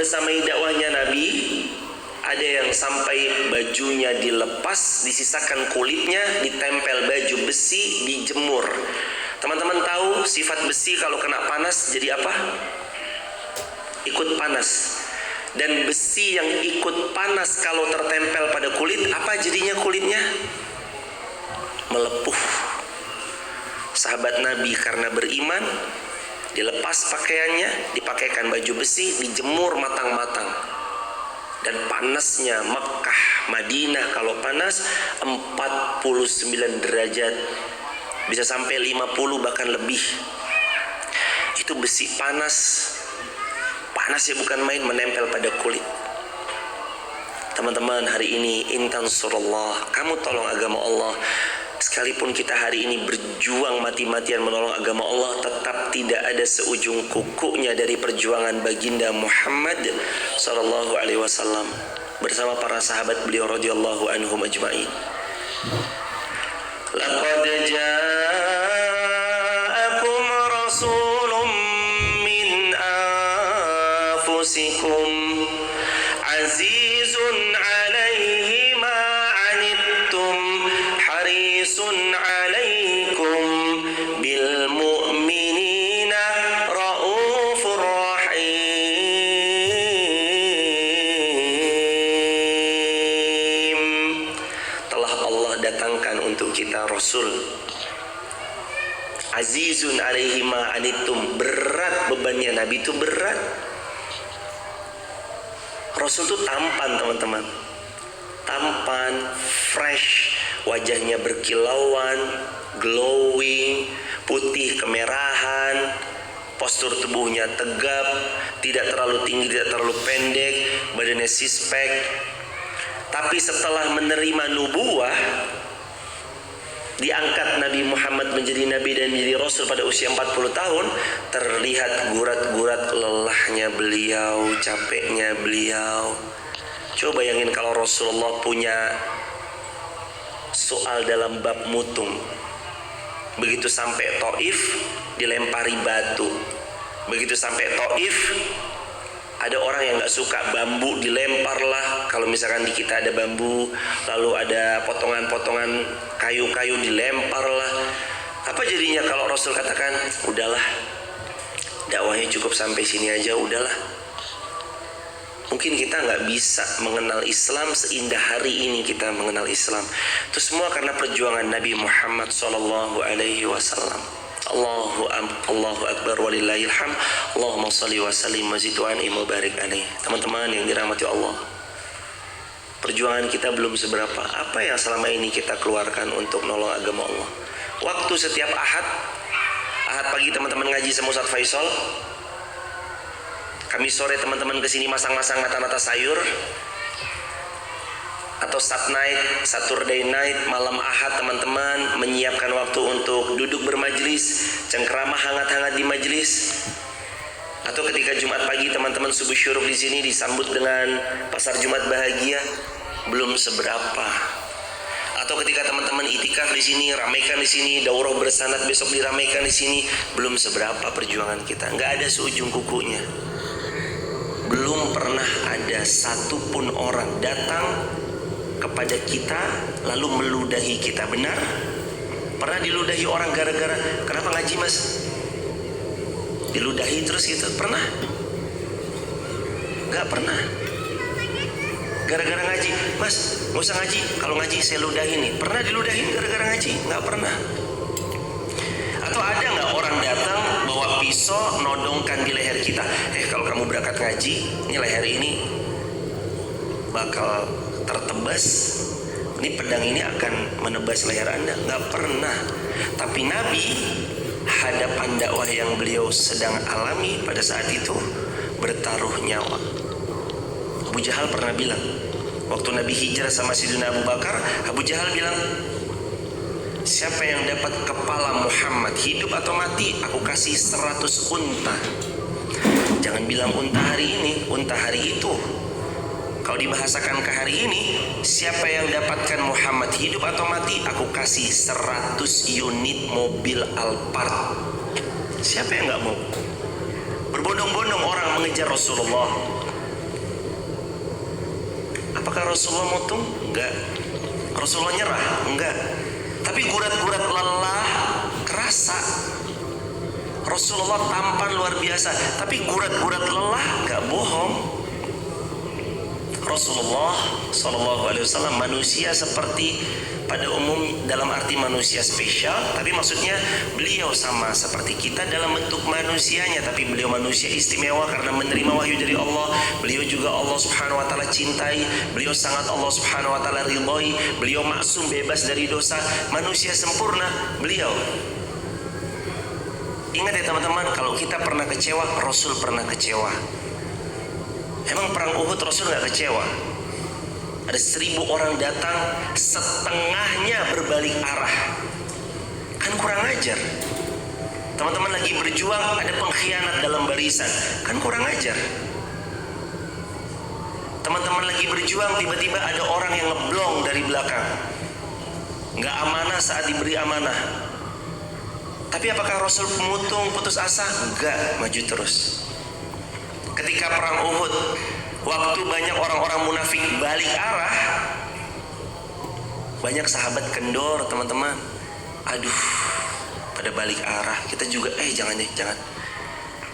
membersamai dakwahnya Nabi, ada yang sampai bajunya dilepas, disisakan kulitnya, ditempel baju besi, dijemur. Teman-teman tahu sifat besi kalau kena panas jadi apa? Ikut panas. Dan besi yang ikut panas kalau tertempel pada kulit, apa jadinya kulitnya? Melepuh. Sahabat Nabi karena beriman, dilepas pakaiannya, dipakaikan baju besi, dijemur matang-matang. Dan panasnya Makkah, Madinah kalau panas 49 derajat, bisa sampai 50 bahkan lebih. Itu besi panas. Panasnya bukan main, menempel pada kulit. Teman-teman, hari ini intan surullah, kamu tolong agama Allah. Sekalipun kita hari ini berjuang mati-matian menolong agama Allah, tetap tidak ada seujung kukunya dari perjuangan baginda Muhammad sallallahu alaihi wasallam bersama para sahabat beliau radhiyallahu anhum ajma'in. Laqad ja'akum rasulun min anfusikum azizun 'alaihi ma 'anittum harisun 'alaikum bil mu'minina raufur rahim. Telah Allah datangkan untuk kita Rasul azizun 'alaihi ma 'anittum, berat bebannya Nabi itu berat. Rasul itu tampan teman-teman, tampan, fresh, wajahnya berkilauan, glowing, putih kemerahan, postur tubuhnya tegap, tidak terlalu tinggi, tidak terlalu pendek, badannya six pack. Tapi setelah menerima nubuwah, diangkat Nabi Muhammad menjadi Nabi dan menjadi Rasul pada usia 40 tahun, terlihat gurat-gurat lelahnya beliau, capeknya beliau. Coba bayangin kalau Rasulullah punya soal dalam bab mutung. Begitu sampai Taif, dilempari batu. Begitu sampai Taif, ada orang yang gak suka bambu, dilempar lah. Kalau misalkan di kita ada bambu, lalu ada potongan-potongan kayu-kayu, dilempar lah. Apa jadinya kalau Rasul katakan, udahlah, dakwahnya cukup sampai sini aja, udahlah. Mungkin kita gak bisa mengenal Islam seindah hari ini kita mengenal Islam. Itu semua karena perjuangan Nabi Muhammad sallallahu alaihi wasallam. Allahu akbar walillahil hamd. Allahumma shalli wa sallim wa zid wa an'im wa barik alaih. Teman-teman yang dirahmati Allah, perjuangan kita belum seberapa. Apa yang selama ini kita keluarkan untuk nolong agama Allah? Waktu setiap Ahad pagi teman-teman ngaji sama Ustaz Faisal, Kamis sore teman-teman kesini masang-masang mata-mata sayur, atau Saturday night, malam Ahad teman-teman menyiapkan waktu untuk duduk bermajlis, cengkerama hangat-hangat di majlis. Atau ketika Jumat pagi teman-teman subuh syuruk di sini disambut dengan pasar Jumat bahagia, belum seberapa. Atau ketika teman-teman itikaf di sini, ramaikan di sini, daurah bersanad besok diramaikan di sini, belum seberapa perjuangan kita. Nggak ada seujung kukunya. Belum pernah ada satupun orang datang kepada kita lalu meludahi kita. Benar? Pernah diludahi orang gara-gara kenapa ngaji mas? Diludahi terus gitu? Pernah? Gak pernah. Gara-gara ngaji, mas gak usah ngaji, kalau ngaji saya ludahin nih. Pernah diludahin gara-gara ngaji? Gak pernah. Atau ada gak orang datang bawa pisau nodongkan di leher kita, kalau kamu berangkat ngaji, ini leher ini bakal tertebas, ini pedang ini akan menebas leher Anda. Gak pernah. Tapi Nabi, hadapan dakwah yang beliau sedang alami pada saat itu, bertaruh nyawa. Abu Jahal pernah bilang, waktu Nabi hijrah sama Sayyidina Abu Bakar, Abu Jahal bilang, siapa yang dapat kepala Muhammad, hidup atau mati, aku kasih 100 unta. Jangan bilang unta hari ini, unta hari itu. Kalau dibahasakan ke hari ini, siapa yang dapatkan Muhammad hidup atau mati, aku kasih 100 unit mobil Alphard. Siapa yang gak mau? Berbondong-bondong orang mengejar Rasulullah. Apakah Rasulullah mutung? Enggak. Rasulullah nyerah? Enggak. Tapi gurat-gurat lelah kerasa. Rasulullah tampan luar biasa, tapi gurat-gurat lelah enggak bohong. Rasulullah SAW manusia seperti pada umum, dalam arti manusia spesial, tapi maksudnya beliau sama seperti kita dalam bentuk manusianya, tapi beliau manusia istimewa karena menerima wahyu dari Allah. Beliau juga Allah Subhanahu wa taala cintai, beliau sangat Allah Subhanahu wa taala ridhoi, beliau maksum bebas dari dosa, manusia sempurna beliau. Ingat ya teman-teman, kalau kita pernah kecewa, Rasul pernah kecewa. Emang perang Uhud Rasul gak kecewa? Ada 1000 orang datang, setengahnya berbalik arah. Kan kurang ajar. Teman-teman lagi berjuang, ada pengkhianat dalam barisan. Kan kurang ajar. Teman-teman lagi berjuang, tiba-tiba ada orang yang ngeblong dari belakang. Gak amanah saat diberi amanah. Tapi apakah Rasul mutung, putus asa? Enggak, maju terus. Ketika perang Uhud, waktu banyak orang-orang munafik balik arah, banyak sahabat kendor, teman-teman. Aduh, pada balik arah. Kita juga, jangan.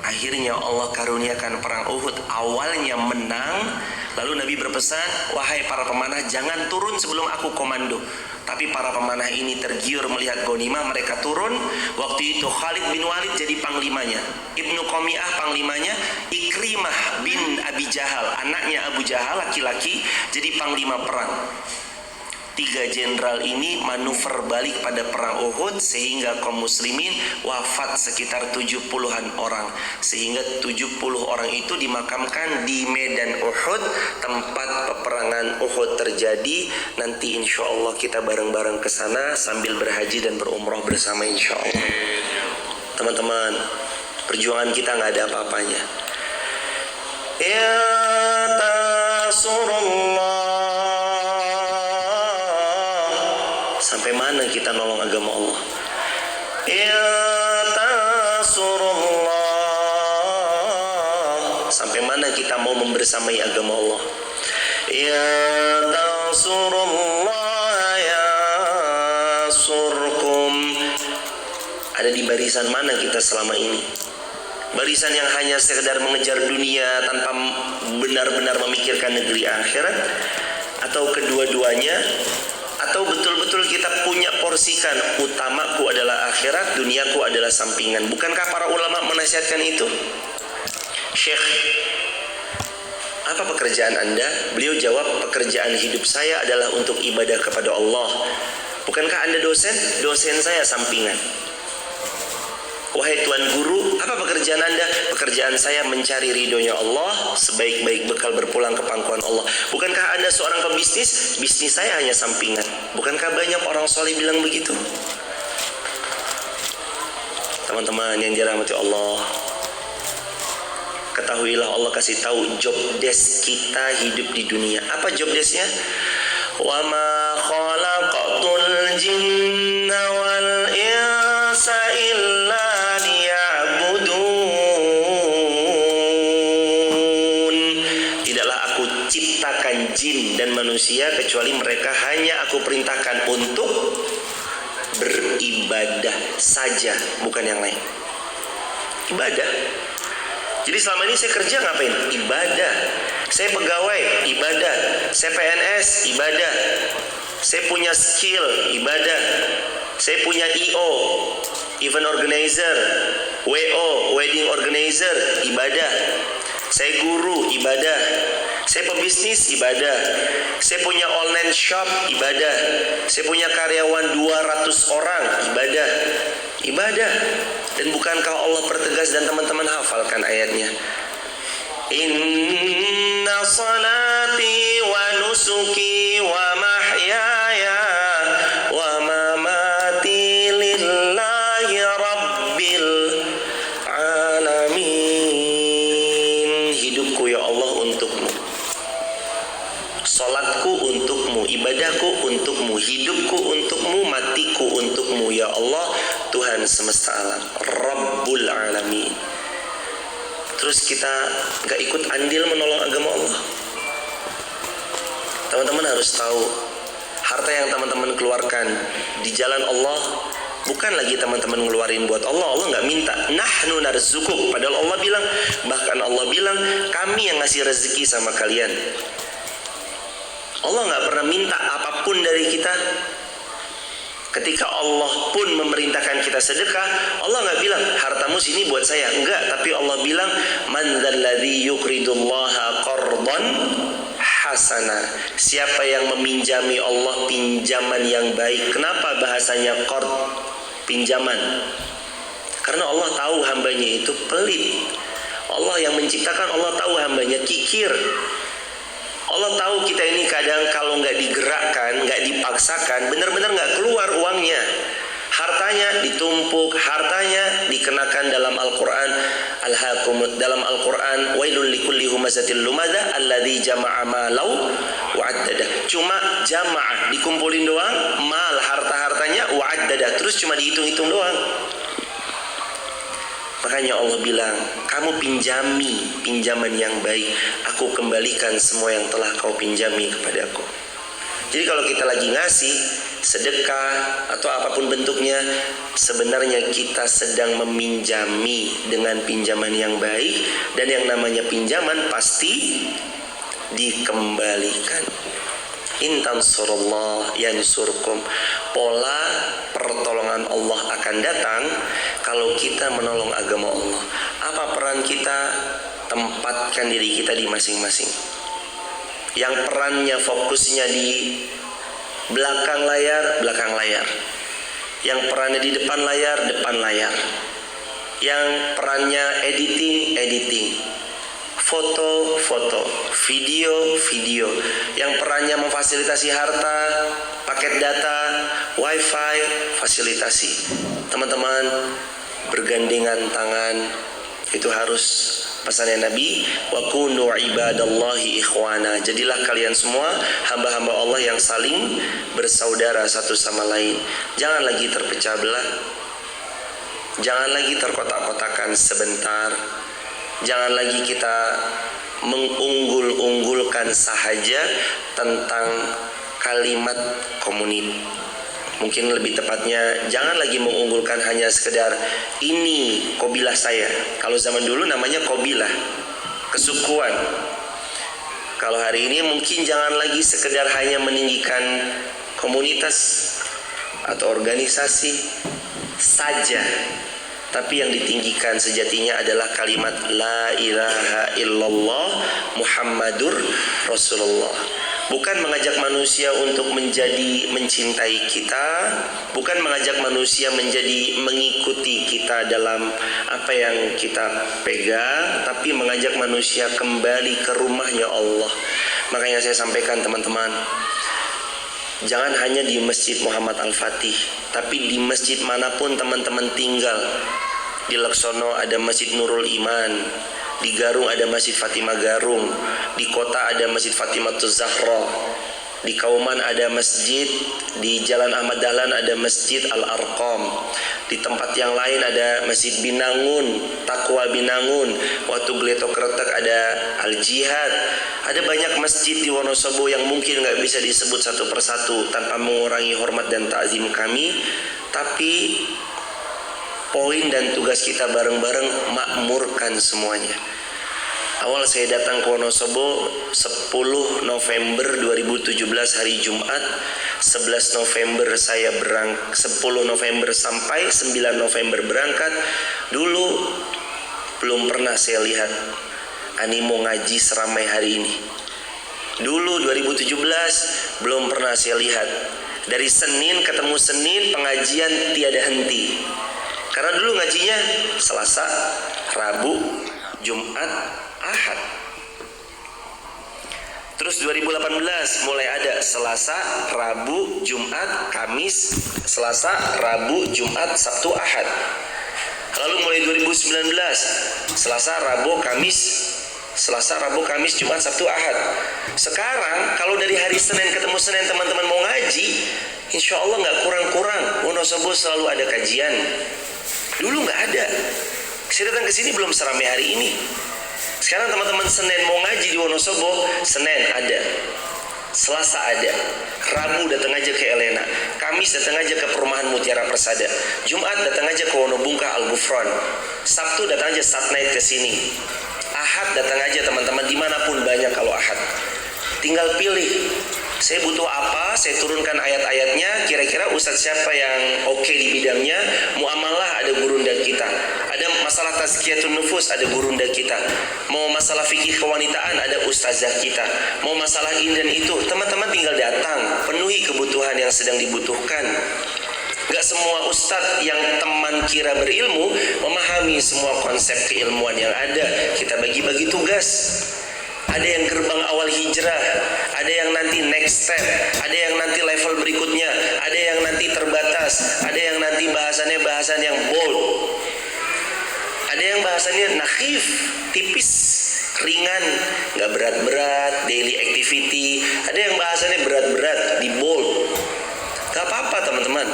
Akhirnya Allah karuniakan perang Uhud. Awalnya menang, lalu Nabi berpesan, wahai para pemanah, jangan turun sebelum aku komando. Tapi para pemanah ini tergiur melihat ghanimah, mereka turun. Waktu itu Khalid bin Walid jadi panglimanya, Ibnu Qami'ah panglimanya, Ikrimah bin Abi Jahal, anaknya Abu Jahal laki-laki, jadi panglima perang. 3 jenderal ini manuver balik pada perang Uhud, sehingga kaum muslimin wafat sekitar 70-an orang. Sehingga 70 orang itu dimakamkan di medan Uhud, tempat peperangan Uhud terjadi. Nanti insya Allah kita bareng-bareng ke sana sambil berhaji dan berumrah bersama insya Allah. Teman-teman, perjuangan kita nggak ada apa-apanya. Ya Rasulullah, sampai mana kita nolong agama Allah? Ya Rasulullah, sampai mana kita mau membersamai agama Allah? Ya Rasulullah, ya surkum. Ada di barisan mana kita selama ini? Barisan yang hanya sekedar mengejar dunia tanpa benar-benar memikirkan negeri akhirat, atau kedua-duanya, atau betul-betul kita punya porsikan, utamaku adalah akhirat, duniaku adalah sampingan? Bukankah para ulama menasihatkan itu? Syekh, apa pekerjaan Anda? Beliau jawab, pekerjaan hidup saya adalah untuk ibadah kepada Allah. Bukankah Anda dosen? Dosen saya sampingan. Wahai Tuan Guru, apa pekerjaan Anda? Pekerjaan saya mencari ridhonya Allah, sebaik-baik bekal berpulang ke pangkuan Allah. Bukankah Anda seorang pebisnis? Bisnis saya hanya sampingan. Bukankah banyak orang soleh bilang begitu? Teman-teman yang dirahmati Allah, ketahuilah Allah kasih tahu job desk kita hidup di dunia. Apa job desknya? Wa ma khalaqatul jinna wal insa illa jin dan manusia kecuali mereka hanya aku perintahkan untuk beribadah saja, bukan yang lain. Ibadah. Jadi selama ini saya kerja ngapain? Ibadah. Saya pegawai, ibadah. Saya PNS, ibadah. Saya punya skill, ibadah. Saya punya EO, event organizer, WO, wedding organizer, ibadah. Saya guru, ibadah. Saya pebisnis, ibadah. Saya punya online shop, ibadah. Saya punya karyawan 200 orang, ibadah. Ibadah. Dan bukankah Allah pertegas, dan teman-teman hafalkan ayatnya? Inna salati wa nusuki wa mahyaya wa mamati lillahi rabbil alamin. Hidupku ya Allah untukmu, salatku untukmu, ibadahku untukmu, hidupku untukmu, matiku untukmu ya Allah, Tuhan semesta alam, Rabbul alamin. Terus kita gak ikut andil menolong agama Allah. Teman-teman harus tahu, harta yang teman-teman keluarkan di jalan Allah bukan lagi teman-teman ngeluarin buat Allah. Allah nggak minta. Nahnu narzukuk. Padahal Allah bilang, bahkan Allah bilang, kami yang ngasih rezeki sama kalian. Allah nggak pernah minta apapun dari kita. Ketika Allah pun memerintahkan kita sedekah, Allah nggak bilang hartamu sini buat saya, enggak. Tapi Allah bilang, man dzalladzi yuqridullaha qardan hasana. Siapa yang meminjami Allah pinjaman yang baik. Kenapa bahasanya qard, pinjaman? Karena Allah tahu hambanya itu pelit. Allah yang menciptakan, Allah tahu hambanya kikir. Allah tahu kita ini kadang kalau nggak digerakkan, nggak dipaksakan, benar-benar nggak keluar uangnya. Hartanya ditumpuk, hartanya dikenakan dalam Al-Quran. Dalam Al-Quran, wailul likulli humazatil lumadah alladzi jama'a malau wa'addada. Cuma jamaah dikumpulin doang, mal harta-hartanya wa'addada, terus cuma dihitung-hitung doang. Makanya Allah bilang, kamu pinjami pinjaman yang baik, aku kembalikan semua yang telah kau pinjami kepadaku. Jadi kalau kita lagi ngasih sedekah atau apapun bentuknya, sebenarnya kita sedang meminjami dengan pinjaman yang baik. Dan yang namanya pinjaman pasti dikembalikan. In tansurullah yansurkum. Pola pertolongan Allah akan datang kalau kita menolong agama Allah. Apa peran kita? Tempatkan diri kita di masing-masing. Yang perannya fokusnya di belakang layar, belakang layar. Yang perannya di depan layar. Yang perannya editing, editing. Foto, video. Yang perannya memfasilitasi harta, paket data, wifi, fasilitasi. Teman-teman, bergandengan tangan, itu harus pesannya Nabi, wa kunu ibadallahi ikhwana. Jadilah kalian semua hamba-hamba Allah yang saling bersaudara satu sama lain. Jangan lagi terpecah belah. Jangan lagi terkotak-kotakan sebentar. Jangan lagi kita mengunggul-unggulkan sahaja tentang kalimat komunitas. Mungkin lebih tepatnya, jangan lagi mengunggulkan hanya sekedar ini kobilah saya. Kalau zaman dulu namanya kobilah, kesukuan. Kalau hari ini mungkin jangan lagi sekedar hanya meninggikan komunitas atau organisasi saja. Tapi yang ditinggikan sejatinya adalah kalimat La ilaha illallah Muhammadur Rasulullah. Bukan mengajak manusia untuk menjadi mencintai kita, bukan mengajak manusia menjadi mengikuti kita dalam apa yang kita pegang, tapi mengajak manusia kembali ke rumahnya Allah. Makanya saya sampaikan teman-teman, jangan hanya di Masjid Muhammad Al-Fatih, tapi di masjid manapun teman-teman tinggal. Di Laksono ada Masjid Nurul Iman, di Garung ada Masjid Fatimah Garung, di kota ada Masjid Fatimah Zahra, di Kauman ada masjid, di Jalan Ahmad Dahlan ada Masjid Al-Arqam, di tempat yang lain ada Masjid Binangun, Takwa Binangun, Watu Gleto Kretek ada Al-Jihad. Ada banyak masjid di Wonosobo yang mungkin nggak bisa disebut satu persatu tanpa mengurangi hormat dan ta'zim kami, tapi poin dan tugas kita bareng-bareng makmurkan semuanya. Awal saya datang ke Wonosobo 10 November 2017 hari Jumat. 11 November saya 10 November sampai 9 November berangkat. Dulu belum pernah saya lihat animo ngaji seramai hari ini. Dulu 2017 belum pernah saya lihat. Dari Senin ketemu Senin pengajian tiada henti. Karena dulu ngajinya Selasa, Rabu, Jumat, Ahad. Terus 2018 mulai ada Selasa, Rabu, Jumat, Kamis, Selasa, Rabu, Jumat, Sabtu, Ahad. Lalu mulai 2019 Selasa, Rabu, Kamis, Jumat, Sabtu, Ahad. Sekarang kalau dari hari Senin ketemu Senin teman-teman mau ngaji, insya Allah nggak kurang-kurang Wonosobo selalu ada kajian. Dulu nggak ada. Saya datang ke sini belum seramai hari ini. Sekarang teman-teman Senin mau ngaji di Wonosobo, Senin ada. Selasa ada, Rabu datang aja ke Elena, Kamis datang aja ke Perumahan Mutiara Persada, Jumat datang aja ke Wonobungka Al Gufron, Sabtu datang aja Sat Night ke sini, Ahad datang aja teman-teman, dimanapun banyak kalau Ahad. Tinggal pilih, saya butuh apa, saya turunkan ayat-ayatnya, kira-kira ustadz siapa yang oke di bidangnya. Muamalah ada gurunda kita, ada masalah tazkiyatun nufus ada gurunda kita, mau masalah fikih kewanitaan ada ustazah kita, mau masalah ini dan itu, teman-teman tinggal datang, penuhi kebutuhan yang sedang dibutuhkan. Gak semua ustadz yang teman kira berilmu memahami semua konsep keilmuan yang ada. Kita bagi-bagi tugas. Ada yang gerbang awal hijrah, ada yang nanti next step, ada yang nanti level berikutnya, ada yang nanti terbatas, ada yang nanti bahasannya bahasan yang bold, ada yang bahasannya nakhif, tipis, ringan, gak berat-berat, daily activity, ada yang bahasannya berat-berat, di bold. Gak apa-apa teman-teman.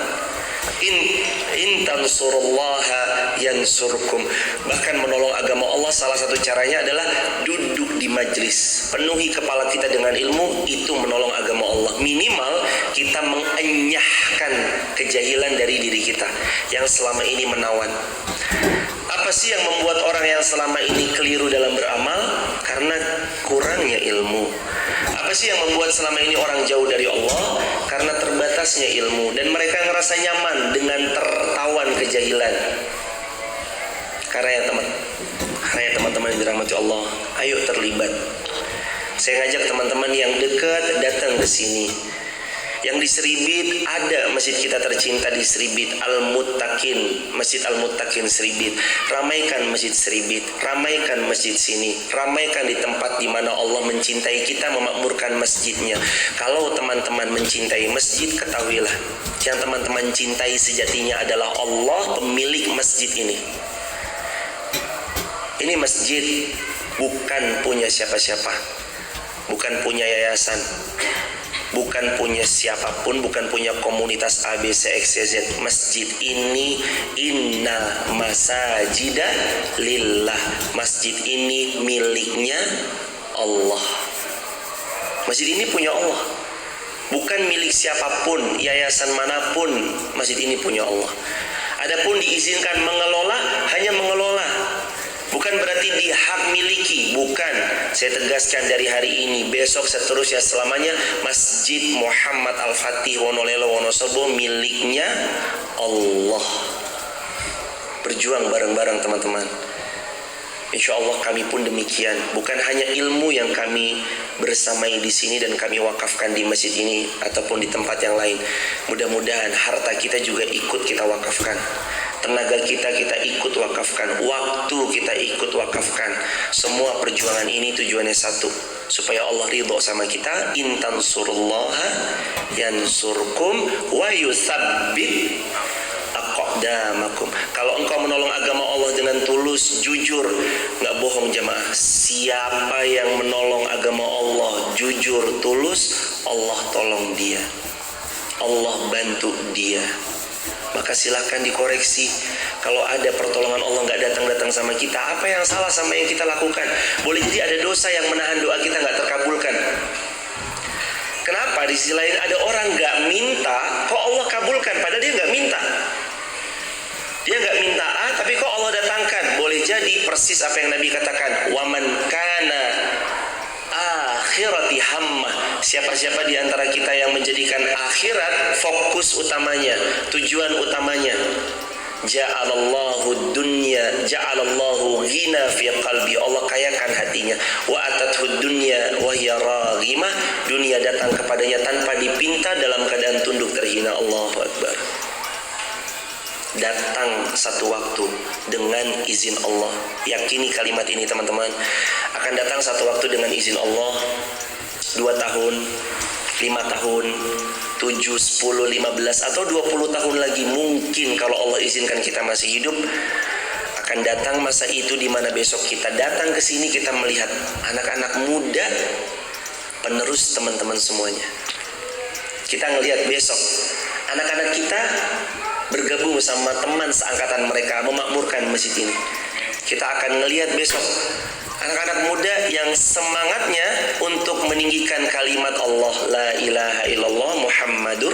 In tansurullaha yansurkum. Bahkan menolong agama Allah salah satu caranya adalah duduk di majlis, penuhi kepala kita dengan ilmu, itu menolong agama Allah. Minimal kita mengenyahkan kejahilan dari diri kita yang selama ini menawan. Apa sih yang membuat orang yang selama ini keliru dalam beramal? Karena kurangnya ilmu. Apa sih yang membuat selama ini orang jauh dari Allah? Karena terbatasnya ilmu, dan mereka ngerasa nyaman dengan tertawan kejahilan. Karena ya teman-teman yang dirahmati Allah, ayo terlibat. Saya ngajak teman-teman yang dekat datang ke sini. Yang di Seribit ada masjid kita tercinta di Seribit, Al-Muttaqin, Masjid Al-Muttaqin Seribit. Ramaikan masjid Seribit, ramaikan masjid sini, ramaikan di tempat di mana Allah mencintai kita, memakmurkan masjidnya. Kalau teman-teman mencintai masjid, ketahuilah yang teman-teman cintai sejatinya adalah Allah, pemilik masjid ini. Ini masjid bukan punya siapa-siapa, bukan punya yayasan, bukan punya siapapun, bukan punya komunitas A, B, C, X, Y, Z. Masjid ini inna masajida lillah. Masjid ini miliknya Allah. Masjid ini punya Allah, bukan milik siapapun, yayasan manapun. Masjid ini punya Allah. Adapun diizinkan mengelola, hanya mengelola, bukan berarti dia hak miliki, bukan. Saya tegaskan dari hari ini, besok, seterusnya, selamanya Masjid Muhammad Al-Fatih Wonolelo Wonosobo miliknya Allah. Berjuang bareng-bareng teman-teman. Insya Allah kami pun demikian. Bukan hanya ilmu yang kami bersamai di sini dan kami wakafkan di masjid ini ataupun di tempat yang lain. Mudah-mudahan harta kita juga ikut kita wakafkan, tenaga kita ikut wakafkan, waktu kita ikut wakafkan. Semua perjuangan ini tujuannya satu, supaya Allah ridho sama kita. In tansurullaha yansurkum wa yutsabbit aqdamakum. Kalau engkau menolong agama Allah dengan tulus, jujur, nggak bohong jamaah, siapa yang menolong agama Allah jujur, tulus, Allah tolong dia, Allah bantu dia. Maka silahkan dikoreksi. Kalau ada pertolongan Allah nggak datang sama kita, apa yang salah sama yang kita lakukan? Boleh jadi ada dosa yang menahan doa kita nggak terkabulkan. Kenapa? Di sisi lain ada orang nggak minta, kok Allah kabulkan, padahal dia nggak minta. Dia nggak minta A, tapi kok Allah datangkan. Boleh jadi persis apa yang Nabi katakan, waman kana akhirati hammah. Siapa-siapa di antara kita yang menjadikan akhirat fokus utamanya, tujuan utamanya, ja'alallahu dunya, ja'alallahu ghina fi qalbi. Allah kayakan hatinya. Wa atathu dunya wa hiya raghimah. Dunia datang kepadanya tanpa dipinta, dalam keadaan tunduk terhina. Allahu Akbar. Datang satu waktu dengan izin Allah. Yakini kalimat ini teman-teman. Akan datang satu waktu dengan izin Allah. 2 tahun, 5 tahun, 7, 10, 15 atau 20 tahun lagi, mungkin kalau Allah izinkan kita masih hidup, akan datang masa itu di mana besok kita datang ke sini, kita melihat anak-anak muda penerus teman-teman semuanya. Kita ngelihat besok anak-anak kita bergabung sama teman seangkatan mereka memakmurkan masjid ini. Kita akan ngelihat besok Anak-anak muda yang semangatnya untuk meninggikan kalimat Allah la ilaha illallah Muhammadur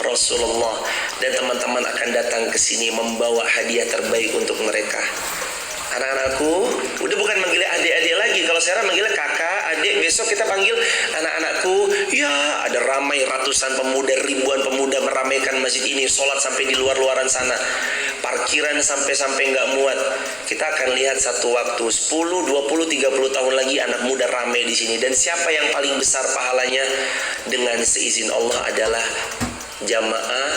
Rasulullah, dan teman-teman akan datang ke sini membawa hadiah terbaik untuk mereka. Anak-anakku udah bukan manggil adik-adik lagi. Kalau sekarang manggilnya kakak, adik. Besok kita panggil anak-anakku. Ya, ada ramai ratusan pemuda, ribuan pemuda meramaikan masjid ini, sholat sampai di luar-luaran sana, parkiran sampai nggak muat. Kita akan lihat satu waktu 10, 20, 30 tahun lagi anak muda ramai di sini. Dan siapa yang paling besar pahalanya dengan seizin Allah adalah jamaah,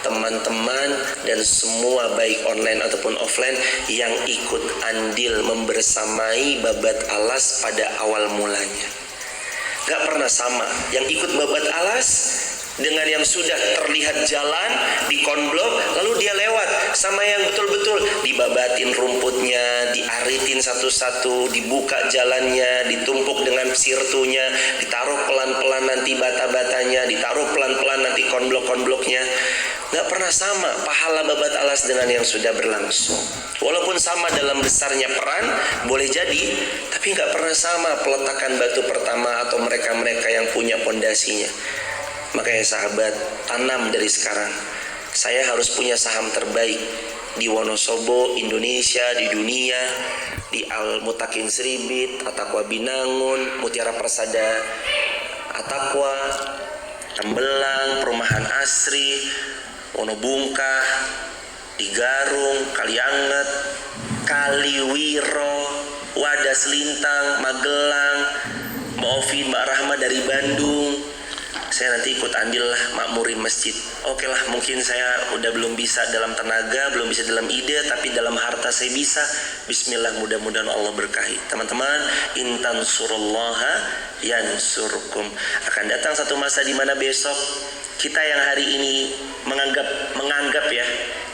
teman-teman, dan semua baik online ataupun offline yang ikut andil membersamai babat alas pada awal mulanya. Gak pernah sama yang ikut babat alas dengan yang sudah terlihat jalan di konblok lalu dia lewat, sama yang betul-betul dibabatin rumputnya, diaritin satu-satu, dibuka jalannya, ditumpuk dengan sirtunya, ditaruh pelan-pelan nanti bata-batanya, ditaruh pelan-pelan nanti konblok-konbloknya. Gak pernah sama pahala babat alas dengan yang sudah berlangsung. Walaupun sama dalam besarnya peran, boleh jadi, tapi gak pernah sama peletakan batu pertama atau mereka-mereka yang punya pondasinya. Makanya sahabat, tanam dari sekarang. Saya harus punya saham terbaik di Wonosobo, Indonesia, di dunia, di Al-Mutakin Seribit, Atakwa Binangun, Mutiara Persada Atakwa, Tembelang, Perumahan Asri, Wonobungkah, di Garung, Kalianget, Kaliwiro, Wadas Lintang, Magelang, Mbak Ovi, Mbak Rahma dari Bandung. Saya nanti ikut andil lah makmurin masjid. Oke lah, mungkin saya udah belum bisa dalam tenaga, belum bisa dalam ide, tapi dalam harta saya bisa. Bismillah, mudah-mudahan Allah berkahi. Teman-teman, intan surullaha yansurkum. Akan datang satu masa di mana besok kita yang hari ini menganggap ya,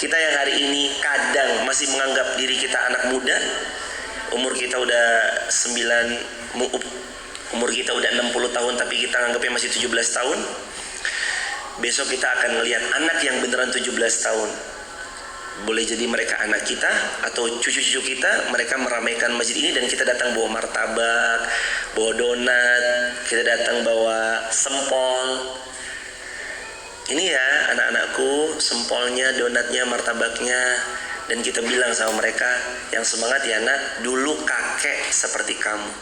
kita yang hari ini kadang masih menganggap diri kita anak muda, umur kita udah 60 tahun tapi kita anggapnya masih 17 tahun. Besok kita akan melihat anak yang beneran 17 tahun. Boleh jadi mereka anak kita atau cucu-cucu kita, mereka meramaikan masjid ini dan kita datang bawa martabak, bawa donat, kita datang bawa sempol. Ini ya anak-anakku, sempolnya, donatnya, martabaknya. Dan kita bilang sama mereka, yang semangat ya nak, dulu kakek seperti kamu.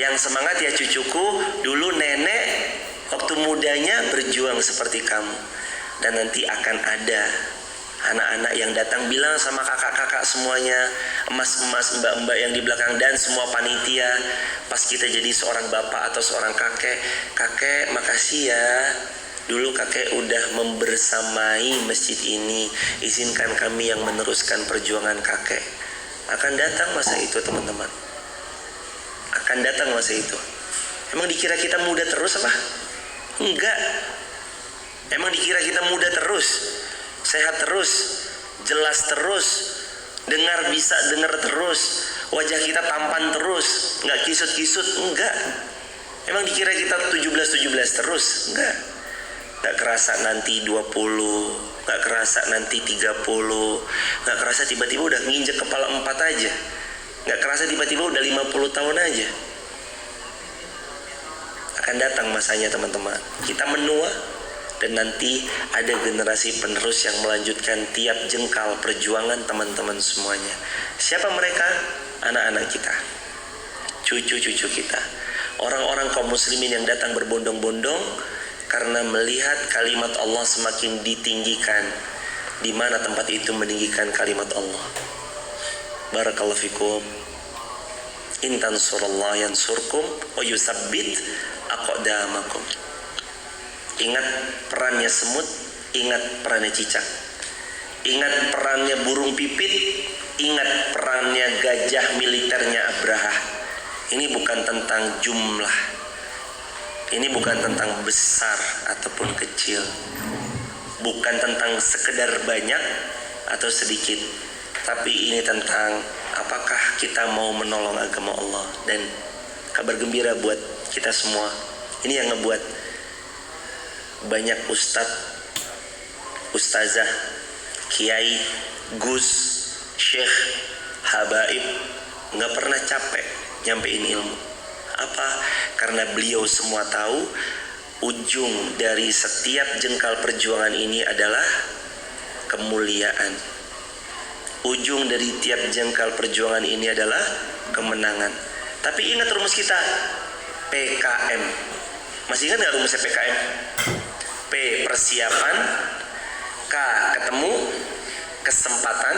Yang semangat ya cucuku, dulu nenek waktu mudanya berjuang seperti kamu. Dan nanti akan ada anak-anak yang datang bilang sama kakak-kakak semuanya, emas-emas, mbak-mbak yang di belakang, dan semua panitia, pas kita jadi seorang bapak atau seorang kakek, kakek makasih ya, dulu kakek udah membersamai masjid ini, izinkan kami yang meneruskan perjuangan kakek. Akan datang masa itu teman-teman, akan datang masa itu. Emang dikira kita muda terus apa? Enggak. Emang dikira kita muda terus, sehat terus, jelas terus, dengar bisa dengar terus, wajah kita tampan terus, nggak kisut-kisut? Enggak. Emang dikira kita 17 terus? Enggak. Nggak kerasa nanti 20, nggak kerasa nanti 30, nggak kerasa tiba-tiba udah nginjek kepala 4 aja, nggak kerasa tiba-tiba udah 50 tahun aja. Akan datang masanya teman-teman, kita menua dan nanti ada generasi penerus yang melanjutkan tiap jengkal perjuangan teman-teman semuanya. Siapa mereka? Anak-anak kita, cucu-cucu kita, orang-orang kaum muslimin yang datang berbondong-bondong karena melihat kalimat Allah semakin ditinggikan. Di mana tempat itu meninggikan kalimat Allah. Barakallahu fikum. In tansurullah yansurkum wa yusabbit aqdamakum. Ingat perannya semut, ingat perannya cicak. Ingat perannya burung pipit, ingat perannya gajah militernya Abraha. Ini bukan tentang jumlah. Ini bukan tentang besar ataupun kecil, bukan tentang sekedar banyak atau sedikit, tapi ini tentang apakah kita mau menolong agama Allah. Dan kabar gembira buat kita semua, ini yang ngebuat banyak ustadz, ustazah, kiai, gus, syekh, habaib nggak pernah capek nyampein ilmu. Apa? Karena beliau semua tahu ujung dari setiap jengkal perjuangan ini adalah kemuliaan. Ujung dari tiap jengkal perjuangan ini adalah kemenangan. Tapi ingat rumus kita, PKM. Masih ingat gak rumusnya PKM? P persiapan, K ketemu, kesempatan,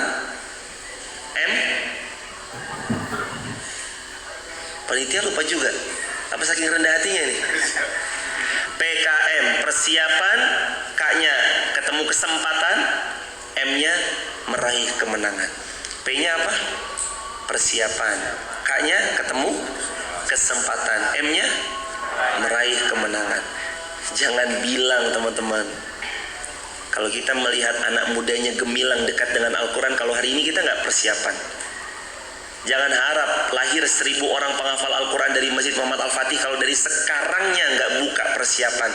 M panitia lupa juga. Apa saking rendah hatinya nih? PKM persiapan, K-nya ketemu kesempatan, M-nya meraih kemenangan. P-nya apa? Persiapan. K-nya ketemu kesempatan, M-nya meraih kemenangan. Jangan bilang teman-teman, kalau kita melihat anak mudanya gemilang dekat dengan Al-Quran, kalau hari ini kita nggak persiapan. Jangan harap lahir 1000 orang penghafal Al-Quran dari Masjid Muhammad Al-Fatih kalau dari sekarangnya nggak buka persiapan.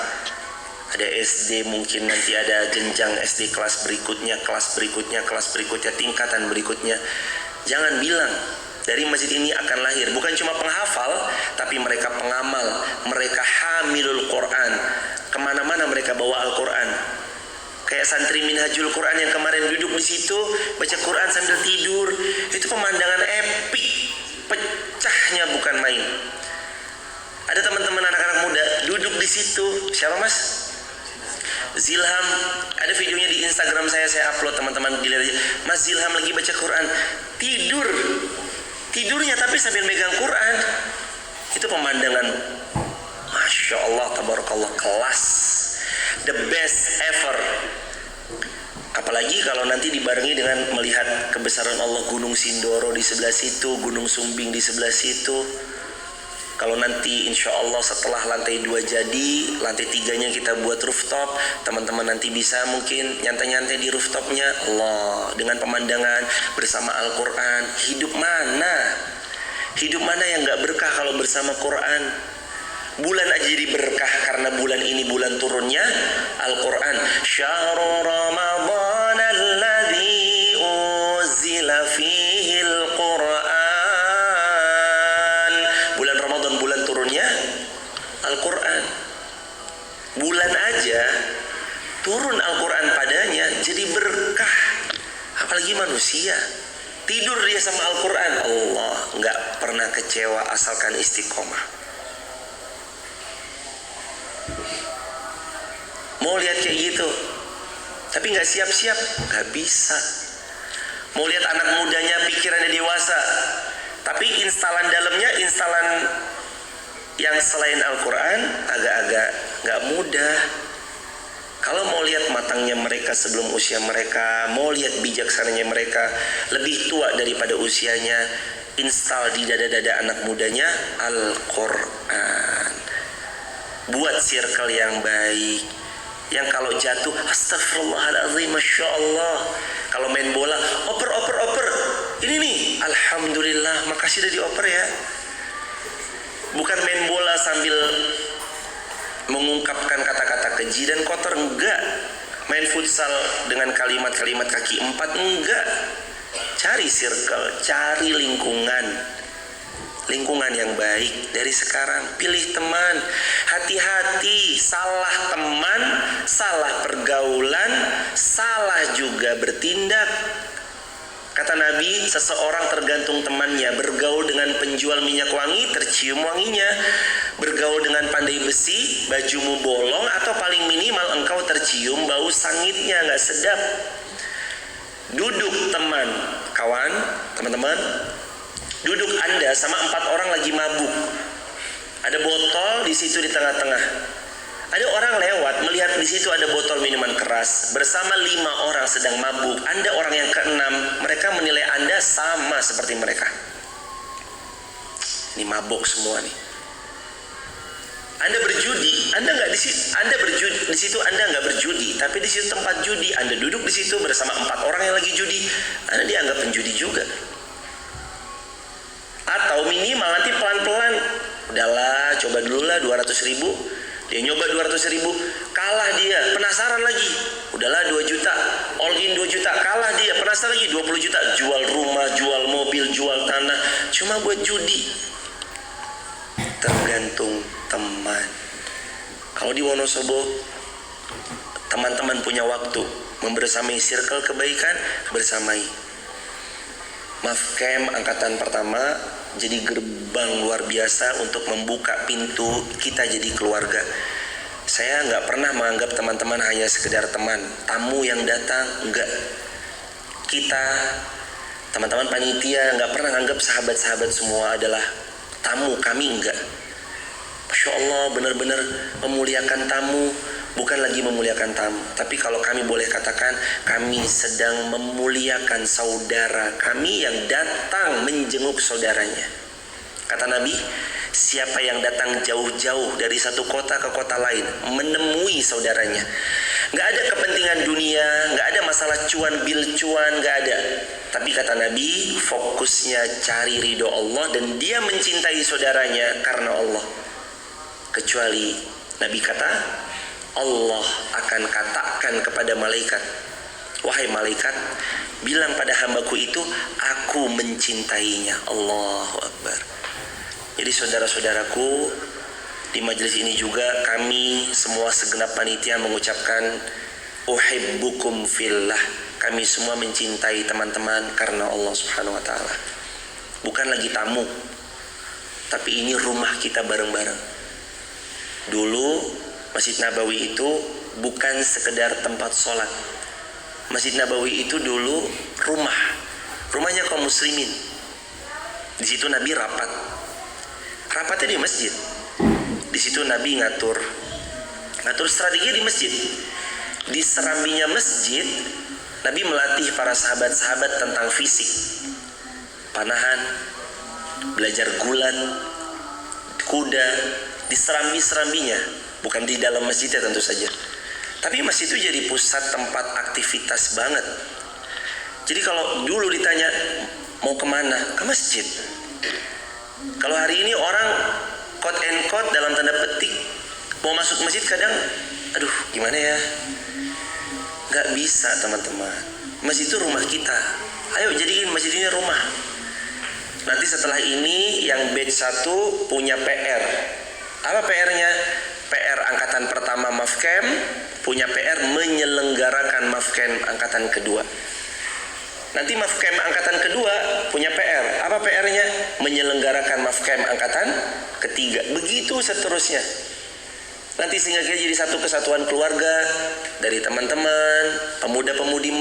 Ada SD, mungkin nanti ada jenjang SD kelas berikutnya, tingkatan berikutnya. Jangan bilang dari masjid ini akan lahir bukan cuma penghafal, tapi mereka pengamal, mereka hamilul Quran. Kemana-mana mereka bawa Al-Quran. Kayak santri Minhajul Quran yang kemarin duduk di situ baca Quran sambil tidur, itu pemandangan epik, pecahnya bukan main. Ada teman-teman anak-anak muda duduk di situ. Siapa mas? Zilham. Ada videonya di Instagram saya upload, teman-teman dilihat aja. Mas Zilham lagi baca Quran, tidurnya tapi sambil megang Quran. Itu pemandangan, masya Allah, tabarakallah, kelas, the best ever. Apalagi kalau nanti dibarengi dengan melihat kebesaran Allah, Gunung Sindoro di sebelah situ, Gunung Sumbing di sebelah situ. Kalau nanti insya Allah setelah lantai 2 jadi, lantai 3-nya kita buat rooftop, teman-teman nanti bisa mungkin nyantai-nyantai di rooftopnya. Allah, dengan pemandangan bersama Al-Quran. Hidup mana yang gak berkah kalau bersama Quran? Bulan aja jadi berkah karena bulan ini bulan turunnya Al-Quran. Syahrul Ramadan alladzi uzila fihil Quran. Bulan Ramadan bulan turunnya Al-Quran. Bulan aja turun Al-Quran padanya jadi berkah. Apalagi manusia tidur dia sama Al-Quran. Allah nggak pernah kecewa asalkan istiqomah. Mau lihat kayak gitu, tapi nggak siap-siap, nggak bisa. Mau lihat anak mudanya pikirannya dewasa, tapi instalan dalamnya instalan yang selain Al-Quran agak-agak nggak mudah. Kalau mau lihat matangnya mereka sebelum usia mereka, mau lihat bijaksananya mereka lebih tua daripada usianya, install di dada-dada anak mudanya Al-Quran. Buat circle yang baik, yang kalau jatuh astagfirullahaladzim, masya Allah. Kalau main bola oper, ini nih alhamdulillah, makasih udah dioper ya. Bukan main bola sambil mengungkapkan kata-kata keji dan kotor, enggak. Main futsal dengan kalimat-kalimat kaki 4, enggak. Cari circle, cari lingkungan yang baik dari sekarang. Pilih teman, hati-hati, salah teman, salah pergaulan, salah juga bertindak. Kata Nabi, seseorang tergantung temannya. Bergaul dengan penjual minyak wangi, tercium wanginya. Bergaul dengan pandai besi, bajumu bolong, atau paling minimal engkau tercium bau sangitnya, gak sedap. Duduk teman, kawan, teman-teman, duduk Anda sama 4 orang lagi mabuk. Ada botol di situ di tengah-tengah. Ada orang lewat melihat di situ ada botol minuman keras bersama 5 orang sedang mabuk. Anda orang yang ke-6, mereka menilai Anda sama seperti mereka. Ini mabuk semua nih. Anda berjudi, Anda nggak di situ. Anda berjudi di situ, Anda nggak berjudi, tapi di situ tempat judi. Anda duduk di situ bersama 4 orang yang lagi judi. Anda dianggap penjudi juga. Atau minimal nanti pelan-pelan, udahlah coba dulu lah 200.000. Dia nyoba 200.000, kalah dia, penasaran lagi, udahlah 2 juta, all rugiin 2 juta, kalah dia, penasaran lagi 20 juta, jual rumah, jual mobil, jual tanah, cuma buat judi. Tergantung teman. Kalau di Wonosobo, teman-teman punya waktu membersamai circle kebaikan, bersamai. Mafcam angkatan pertama jadi gerbang luar biasa untuk membuka pintu kita jadi keluarga. Saya nggak pernah menganggap teman-teman hanya sekedar teman, tamu yang datang, enggak. Kita, teman-teman panitia, nggak pernah anggap sahabat-sahabat semua adalah tamu, kami enggak. Masya Allah, benar-benar memuliakan tamu, bukan lagi memuliakan tamu, tapi kalau kami boleh katakan, kami sedang memuliakan saudara kami yang datang menjenguk saudaranya. Kata Nabi, siapa yang datang jauh-jauh dari satu kota ke kota lain menemui saudaranya, gak ada kepentingan dunia, gak ada masalah cuan bil cuan, gak ada. Tapi kata Nabi, fokusnya cari ridho Allah dan dia mencintai saudaranya karena Allah. Kecuali Nabi kata, Allah akan katakan kepada malaikat, wahai malaikat, bilang pada hambaku itu, aku mencintainya. Allahu Akbar. Jadi saudara-saudaraku, di majelis ini juga kami semua segenap panitia mengucapkan uhibbukum fillah. Kami semua mencintai teman-teman karena Allah Subhanahu wa taala. Bukan lagi tamu, tapi ini rumah kita bareng-bareng. Dulu Masjid Nabawi itu bukan sekedar tempat sholat. Masjid Nabawi itu dulu rumahnya kaum muslimin. Di situ Nabi rapatnya di masjid. Di situ Nabi ngatur strategi di masjid. Di serambinya masjid, Nabi melatih para sahabat-sahabat tentang fisik, panahan, belajar gulat, kuda, di serambi-serambinya, bukan di dalam masjidnya tentu saja. Tapi masjid itu jadi pusat tempat aktivitas banget. Jadi kalau dulu ditanya mau kemana, ke masjid. Kalau hari ini orang quote and quote dalam tanda petik mau masuk masjid kadang, aduh gimana ya, gak bisa teman-teman. Masjid itu rumah kita. Ayo jadiin masjid ini rumah. Nanti setelah ini yang batch 1 punya PR. Apa PR-nya? PR angkatan pertama Mafcam punya PR menyelenggarakan Mafcam angkatan kedua. Nanti Mafcam angkatan kedua punya PR. Apa PR-nya? Menyelenggarakan Mafcam angkatan ketiga. Begitu seterusnya. Nanti sehingga kita jadi satu kesatuan keluarga dari teman-teman, pemuda-pemudi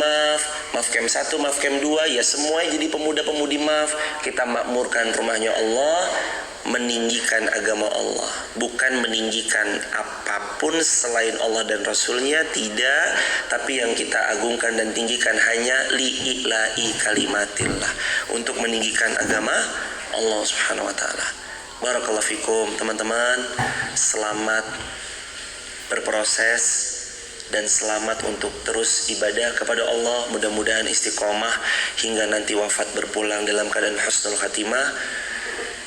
Mafcam 1, Mafcam 2, ya semuanya jadi pemuda-pemudi Kita makmurkan rumahnya Allah, meninggikan agama Allah, bukan meninggikan apapun selain Allah dan Rasulnya, tidak. Tapi yang kita agungkan dan tinggikan hanya li'ila'i kalimatillah, untuk meninggikan agama Allah Subhanahu wa ta'ala. Barakallahu fikum teman-teman, selamat berproses dan selamat untuk terus ibadah kepada Allah. Mudah-mudahan istiqomah hingga nanti wafat berpulang dalam keadaan husnul khatimah.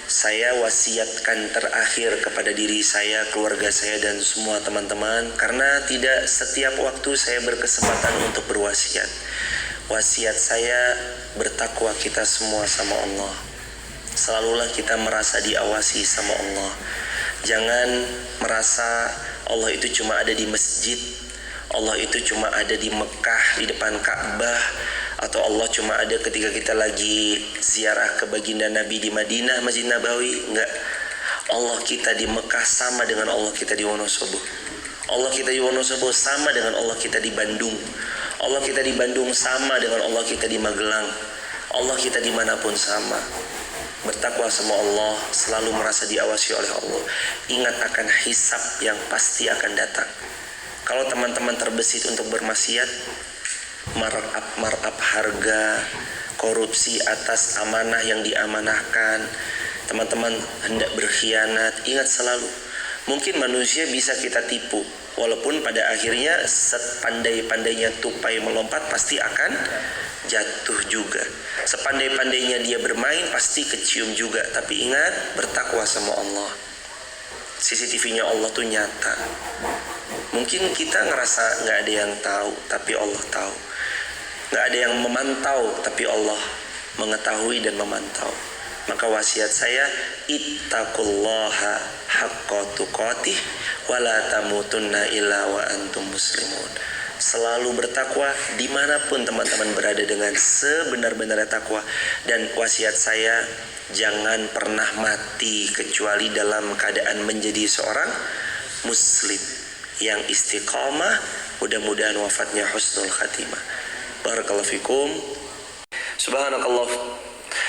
Saya wasiatkan terakhir kepada diri saya, keluarga saya dan semua teman-teman, karena tidak setiap waktu saya berkesempatan untuk berwasiat. Wasiat saya, bertakwa kita semua sama Allah. Selalulah kita merasa diawasi sama Allah. Jangan merasa Allah itu cuma ada di masjid, Allah itu cuma ada di Mekah di depan Ka'bah, atau Allah cuma ada ketika kita lagi ziarah ke baginda Nabi di Madinah, Masjid Nabawi. Enggak. Allah kita di Mekah sama dengan Allah kita di Wonosobo. Allah kita di Wonosobo sama dengan Allah kita di Bandung. Allah kita di Bandung sama dengan Allah kita di Magelang. Allah kita dimanapun sama. Bertakwa sama Allah, selalu merasa diawasi oleh Allah. Ingat akan hisab yang pasti akan datang. Kalau teman-teman terbesit untuk bermaksiat, markup harga, korupsi atas amanah yang diamanahkan, teman-teman hendak berkhianat, ingat selalu, mungkin manusia bisa kita tipu, walaupun pada akhirnya sepandai-pandainya tupai melompat pasti akan jatuh juga. Sepandai-pandainya dia bermain pasti kecium juga. Tapi ingat, bertakwa sama Allah. CCTV-nya Allah tuh nyata. Mungkin kita ngerasa gak ada yang tahu, tapi Allah tahu. Nggak ada yang memantau, tapi Allah mengetahui dan memantau. Maka wasiat saya, ittaqullaha haqqa tuqatih wa la tamutunna illa wa antum muslimun. Selalu bertakwa dimanapun teman-teman berada dengan sebenar-benarnya takwa. Dan wasiat saya, jangan pernah mati kecuali dalam keadaan menjadi seorang muslim yang istiqamah. Mudah-mudahan wafatnya husnul khatimah. Barakallahu fikum.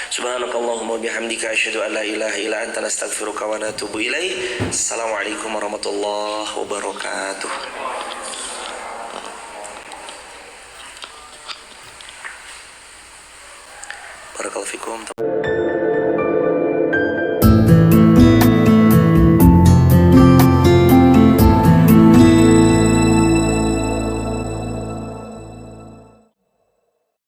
Subhanakallahumma bihamdika asyhadu an la ilaha illa anta nastaghfiruka wa natubu ilaik. Assalamualaikum warahmatullahi wabarakatuh. Barakallahu fikum.